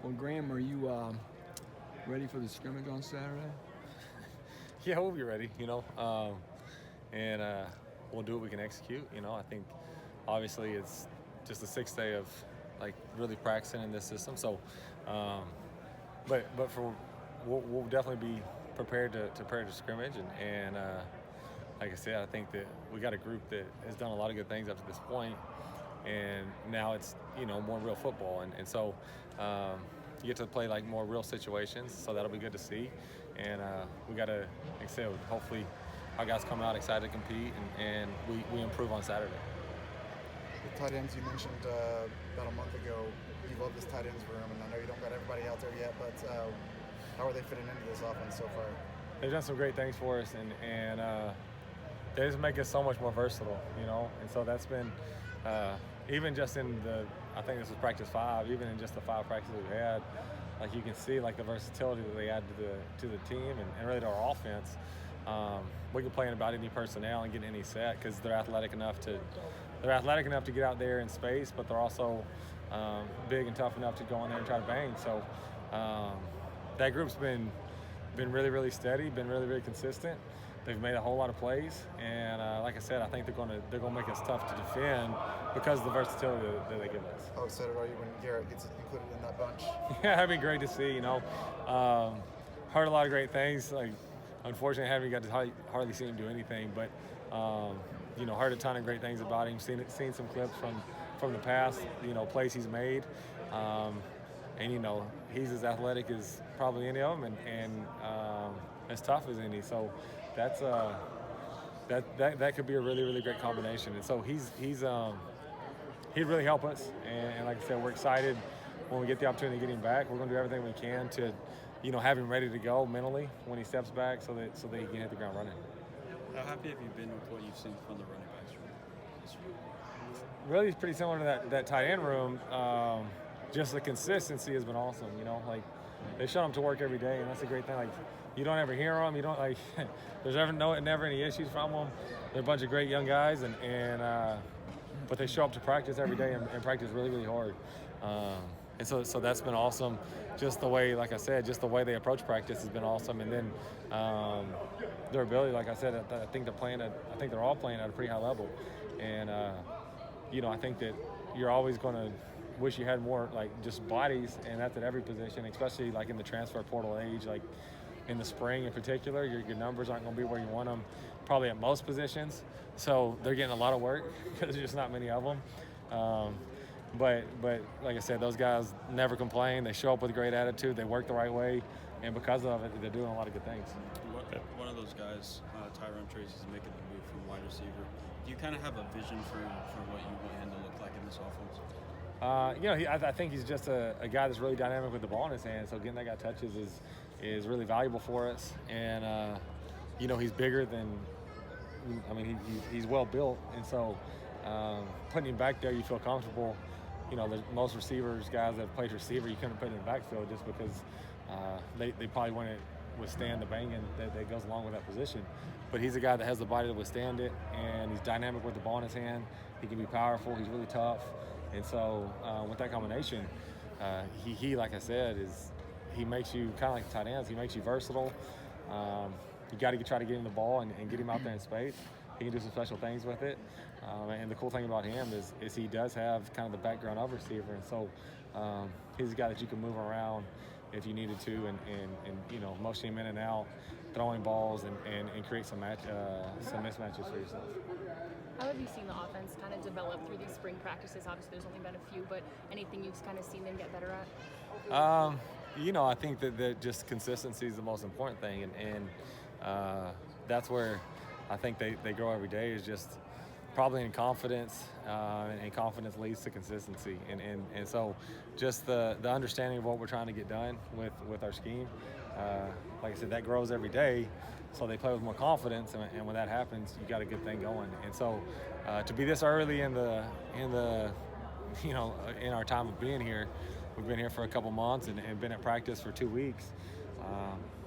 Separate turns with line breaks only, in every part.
Well, Graham, are you ready for the scrimmage on Saturday?
Yeah, we'll be ready, and we'll do what we can execute. I think obviously it's just the sixth day of really practicing in this system. So, but we'll definitely be prepared to prepare to scrimmage, and like I said, I think that we got a group that has done a lot of good things up to this point, and now it's more real football, and so you get to play more real situations, so that'll be good to see. And we got to, like I said, hopefully our guys come out excited to compete, and we improve on Saturday.
The tight ends you mentioned about a month ago, you love this tight ends room, and I know you don't got everybody out there yet, but how are they fitting into this offense so far?
They've done some great things for us, and they just make us so much more versatile, and so that's been even just in I think this was practice 5, even in just the 5 practices we've had, you can see the versatility that they add to the team and really to our offense. We can play in about any personnel and get any set because they're athletic enough to get out there in space, but they're also big and tough enough to go in there and try to bang. So that group's been really, really steady, been really, really consistent. They've made a whole lot of plays, and like I said, I think they're gonna make us tough to defend because of the versatility that they give us.
How excited are you when Garrett gets included in that bunch?
Yeah, that'd be great to see. Heard a lot of great things. Unfortunately, I haven't got to hardly see him do anything, but heard a ton of great things about him. Seen some clips from the past, plays he's made, and he's as athletic as probably any of them, and as tough as any. So that's that could be a really, really great combination. And so he'd really help us. And like I said, we're excited when we get the opportunity to get him back. We're going to do everything we can to have him ready to go mentally when he steps back, so that he can hit the ground running.
How happy have you been with what you've seen from the running backs room?
Really, it's pretty similar to that tight end room. Just the consistency has been awesome. They shut them to work every day, and that's a great thing. You don't ever hear them. You don't there's never any issues from them. They're a bunch of great young guys, but they show up to practice every day and practice really, really hard. And so that's been awesome. Just the way, like I said, just the way they approach practice has been awesome. And then their ability, like I said, I think they're all playing at a pretty high level. And I think that you're always going to wish you had more just bodies, and that's at every position, especially in the transfer portal age. In the spring in particular, your numbers aren't going to be where you want them probably at most positions. So they're getting a lot of work because there's just not many of them. But like I said, those guys never complain. They show up with a great attitude. They work the right way, and because of it, they're doing a lot of good things.
One of those guys, Tyrone Tracy, is making the move from wide receiver. Do you kind of have a vision for what you want him to look like in this offense?
I think he's just a guy that's really dynamic with the ball in his hand. So getting that guy touches is really valuable for us. And he's bigger than. He's well built, and so putting him back there, you feel comfortable. Most receivers, guys that have played receiver, you couldn't put him in the backfield just because they probably wouldn't withstand the banging that goes along with that position. But he's a guy that has the body to withstand it, and he's dynamic with the ball in his hand. He can be powerful. He's really tough. And so with that combination, he like I said, he makes you kind of like tight ends. He makes you versatile. You got to try to get him the ball and get him out there in space. He can do some special things with it. And the cool thing about him is he does have kind of the background of receiver. And so he's a guy that you can move around if you needed to and motion him in and out, throwing balls and create some mismatches for yourself.
How have you seen the offense kind of develop through these spring practices? Obviously, there's only been a few, but anything you've kind of seen them get better at?
I think that just consistency is the most important thing, and that's where I think they grow every day, is just probably in confidence, and confidence leads to consistency. And so just the understanding of what we're trying to get done with our scheme, like I said, that grows every day. So they play with more confidence, and when that happens, you got a good thing going. And so to be this early in our time of being here, we've been here for a couple months and been at practice for 2 weeks.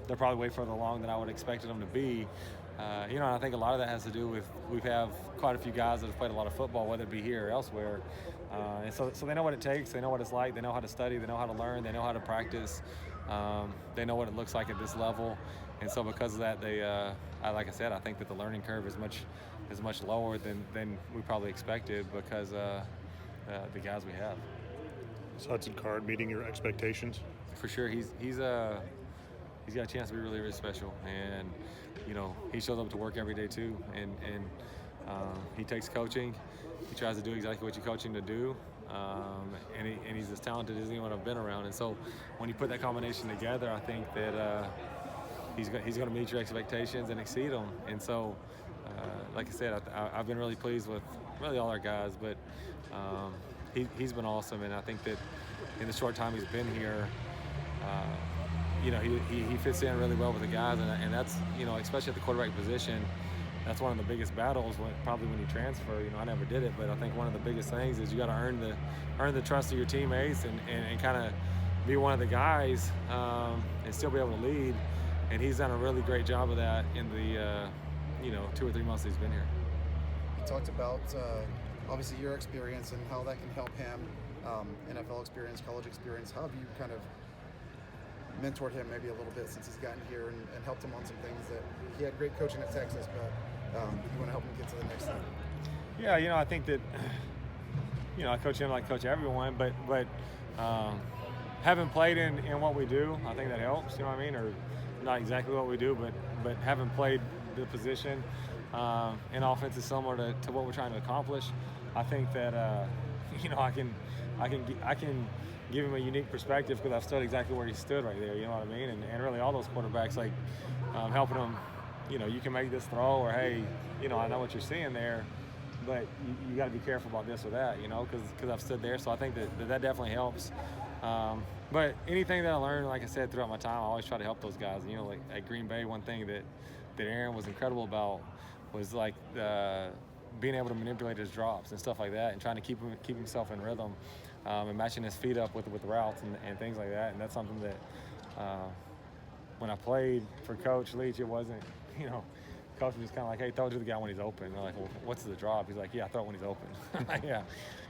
They're probably way further along than I would have expected them to be. I think a lot of that has to do with we have quite a few guys that have played a lot of football, whether it be here or elsewhere. And so they know what it takes. They know what it's like. They know how to study. They know how to learn. They know how to practice. They know what it looks like at this level. And so because of that, like I said, I think that the learning curve is much lower than we probably expected because the guys we have.
Is Hudson Card meeting your expectations?
For sure, he's got a chance to be really, really special, and he shows up to work every day too, and he takes coaching. He tries to do exactly what you coach him to do, and he's as talented as anyone I've been around. And so, when you put that combination together, I think that he's going to meet your expectations and exceed them. And so, like I said, I've been really pleased with really all our guys, but he's been awesome, and I think that in the short time he's been here, he fits in really well with the guys, and that's, especially at the quarterback position, that's one of the biggest battles probably when you transfer. I never did it, but I think one of the biggest things is you got to earn the trust of your teammates and kind of be one of the guys and still be able to lead. And he's done a really great job of that in the 2 or 3 months he's been here.
You talked about obviously your experience and how that can help him, NFL experience, college experience. How have you kind of mentored him maybe a little bit since he's gotten here and helped him on some things that he had great coaching at Texas, but you want to help him get to the next level?
Yeah, I think that I coach him like I coach everyone, but having played in what we do, I think that helps. You know what I mean? Or not exactly what we do, but having played the position in offense is similar to what we're trying to accomplish. I think that I can give him a unique perspective because I've stood exactly where he stood right there. You know what I mean? And really all those quarterbacks, like helping them. You can make this throw, or hey, I know what you're seeing there, but you got to be careful about this or that. Because I've stood there, so I think that definitely helps. But anything that I learned, like I said, throughout my time, I always try to help those guys. Like at Green Bay, one thing that Aaron was incredible about was like being able to manipulate his drops and stuff like that, and trying to keep himself in rhythm, and matching his feet up with routes and things like that. And that's something that when I played for Coach Leach, it wasn't, Coach was just kind of like, hey, throw it to the guy when he's open. And they're like, well, what's the drop? He's like, yeah, throw it when he's open. I'm like, yeah,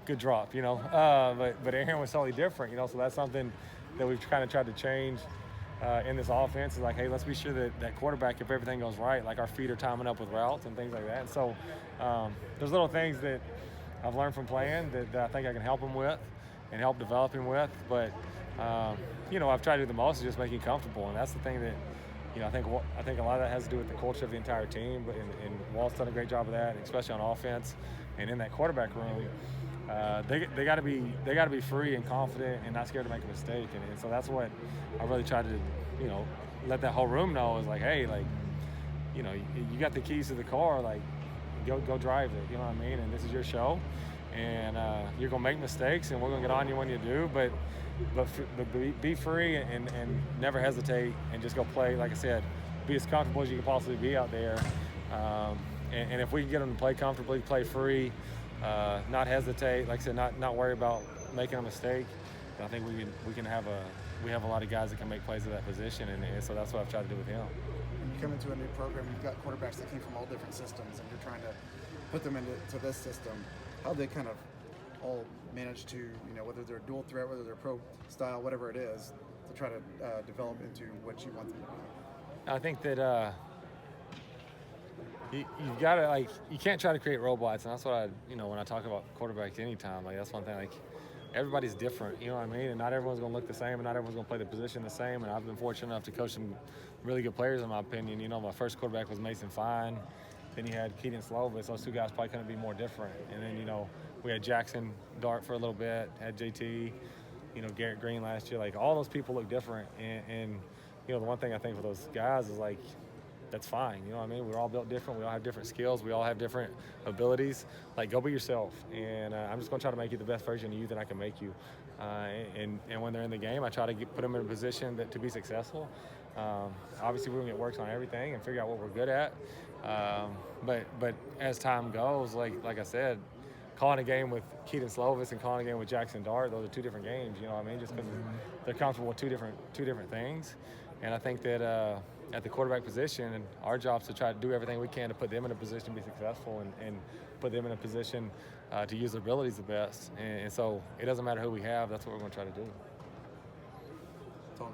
good drop, But Aaron was totally different, so that's something that we've kind of tried to change in this offense. Is like, hey, let's be sure that quarterback, if everything goes right, like our feet are timing up with routes and things like that. And so there's little things that I've learned from playing that I think I can help him with and help develop him with. But, I've tried to do the most is just make him comfortable. And that's the thing that, I think a lot of that has to do with the culture of the entire team. But and Walt's done a great job of that, especially on offense and in that quarterback room. They got to be free and confident and not scared to make a mistake. And so that's what I really tried to, let that whole room know is like, hey, like, you got the keys to the car, like, go drive it. You know what I mean? And this is your show, and you're gonna make mistakes, and we're gonna get on you when you do. But be free and never hesitate and just go play. Like I said, be as comfortable as you can possibly be out there. And if we can get them to play comfortably, play free, not hesitate, like I said, not worry about making a mistake, I think we have a lot of guys that can make plays at that position, and so that's what I've tried to do with him.
When you come into a new program, you've got quarterbacks that came from all different systems, and you're trying to put them into this system. How they kind of all manage to, whether they're dual threat, whether they're pro style, whatever it is, to try to develop into what you want them to be?
I think that you've got to, you can't try to create robots, and that's what when I talk about quarterbacks anytime, that's one thing, everybody's different, you know what I mean? And not everyone's going to look the same, and not everyone's going to play the position the same. And I've been fortunate enough to coach some really good players, in my opinion. My first quarterback was Mason Fine. Then you had Keaton Slovis. Those two guys probably couldn't be more different. And then, we had Jackson Dart for a little bit, had JT, Garrett Green last year. All those people look different. And the one thing I think for those guys is, that's fine. You know what I mean? We're all built different. We all have different skills. We all have different abilities. Go be yourself. And I'm just going to try to make you the best version of you that I can make you. And when they're in the game, I try to put them in a position to be successful. Obviously, we're going to get works on everything and figure out what we're good at. But as time goes, like I said, calling a game with Keaton Slovis and calling a game with Jackson Dart, those are two different games. You know what I mean? Just because they're comfortable with two different things. And I think that at the quarterback position, and our job is to try to do everything we can to put them in a position to be successful and put them in a position to use their abilities the best. And so it doesn't matter who we have, that's what we're going to try to do.
Tom,